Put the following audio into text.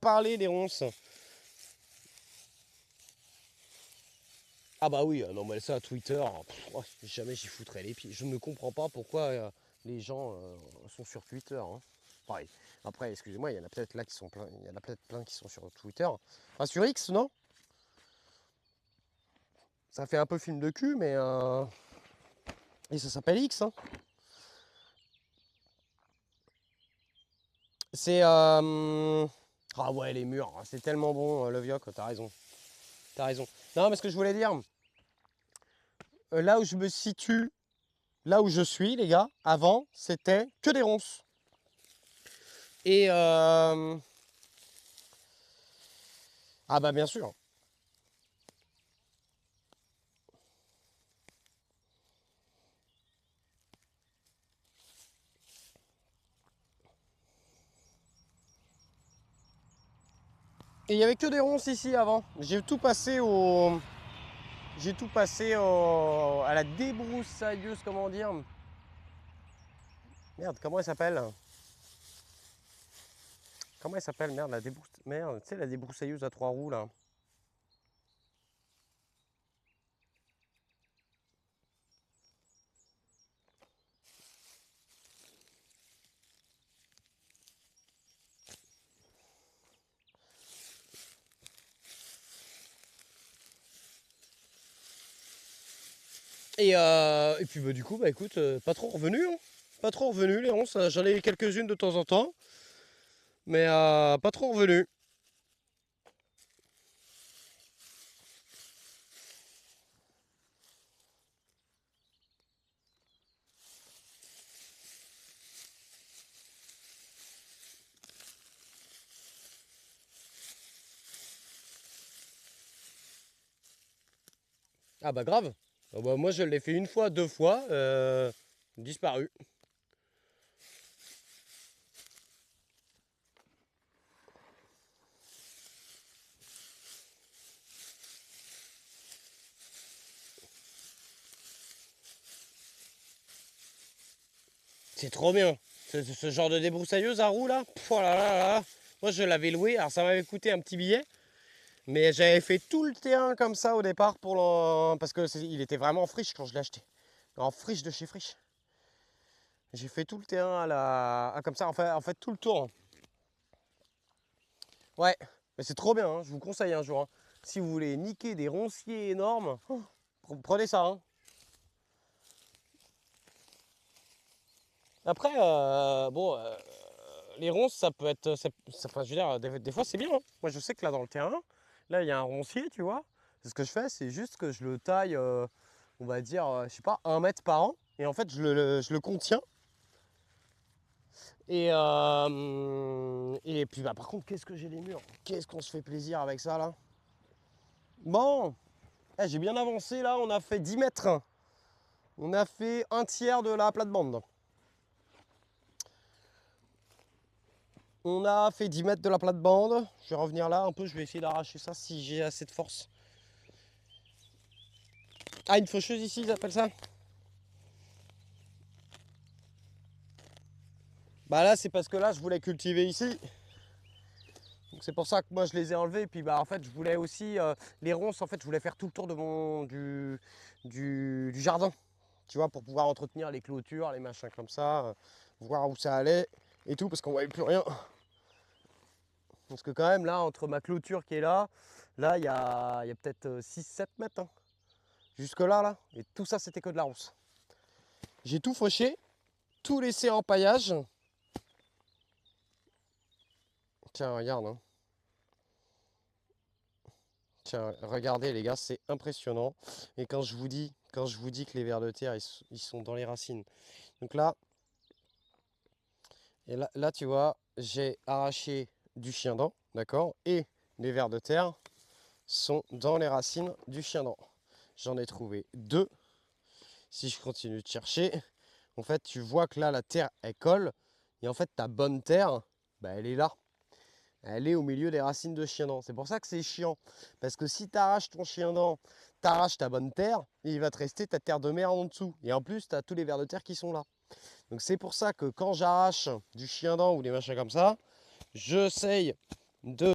parler les ronces. Ah bah oui, non mais ça Twitter, jamais j'y foutrais les pieds. Je ne comprends pas pourquoi les gens sont sur Twitter. Hein. Pareil. Après, excusez-moi, il y en a peut-être là qui sont plein, il y en a peut-être plein qui sont sur Twitter. Enfin sur X, non? Ça fait un peu film de cul, mais et ça s'appelle X. Hein. C'est ah ouais les murs, c'est tellement bon le Vioc, t'as raison. T'as raison. Non mais ce que je voulais dire, là où je me situe, là où je suis les gars, avant c'était que des ronces. Et ah bah bien sûr. Et il y avait que des ronces ici avant. J'ai tout passé au. J'ai tout passé à la débroussailleuse, comment dire. Merde, comment elle s'appelle? Comment elle s'appelle? Merde, Merde, tu sais, la débroussailleuse à 3 roues là. Et puis bah, du coup, bah écoute, pas trop revenu. Hein. Pas trop revenu les ronces. J'en ai eu quelques-unes de temps en temps. Mais pas trop revenu. Ah bah grave. Ah bah, moi je l'ai fait une fois, 2 fois, disparu. C'est trop bien. Ce genre de débroussailleuse à roues là. Oh là là là. Moi je l'avais loué, alors ça m'avait coûté un petit billet. Mais j'avais fait tout le terrain comme ça au départ pour parce que il était vraiment friche quand je l'ai acheté. En friche de chez Friche. J'ai fait tout le terrain comme ça, en fait tout le tour. Ouais, mais c'est trop bien, hein. Je vous conseille un jour. Hein. Si vous voulez niquer des ronciers énormes, prenez ça. Hein. Après, bon, les ronces, ça peut être. Enfin, je veux dire, des fois, c'est bien. Hein. Moi, je sais que là, dans le terrain, là, il y a un roncier, tu vois. Ce que je fais, c'est juste que je le taille, on va dire, je sais pas, 1 mètre par an. Et en fait, je le contiens. Et puis, bah, par contre, qu'est-ce que j'ai les murs? Qu'est-ce qu'on se fait plaisir avec ça, là? Bon, j'ai bien avancé, là. On a fait 10 mètres. On a fait un tiers de la plate-bande. On a fait 10 mètres de la plate-bande. Je vais revenir là un peu, je vais essayer d'arracher ça si j'ai assez de force. Ah, une faucheuse ici, ils appellent ça? Bah là, c'est parce que là, je voulais cultiver ici. Donc c'est pour ça que moi, je les ai enlevés. Et puis, bah en fait, je voulais aussi... les ronces, en fait, je voulais faire tout le tour du jardin. Tu vois, pour pouvoir entretenir les clôtures, les machins comme ça. Voir où ça allait et tout, parce qu'on voyait plus rien. Parce que quand même, là, entre ma clôture qui est là, il y a peut-être 6-7 mètres. Hein. Jusque là, là. Et tout ça, c'était que de la rousse. J'ai tout fauché, tout laissé en paillage. Tiens, regarde. Hein. Tiens, regardez les gars, c'est impressionnant. Et quand je vous dis que les vers de terre, ils sont dans les racines. Donc là, et là tu vois, j'ai arraché du chien-dent, d'accord? Et les vers de terre sont dans les racines du chien-dent. J'en ai trouvé 2. Si je continue de chercher, en fait, tu vois que là, la terre, elle colle. Et en fait, ta bonne terre, bah, elle est là. Elle est au milieu des racines de chien-dent. C'est pour ça que c'est chiant. Parce que si tu arraches ton chien-dent, tu arraches ta bonne terre, il va te rester ta terre de merde en dessous. Et en plus, tu as tous les vers de terre qui sont là. Donc c'est pour ça que quand j'arrache du chien-dent ou des machins comme ça, j'essaye de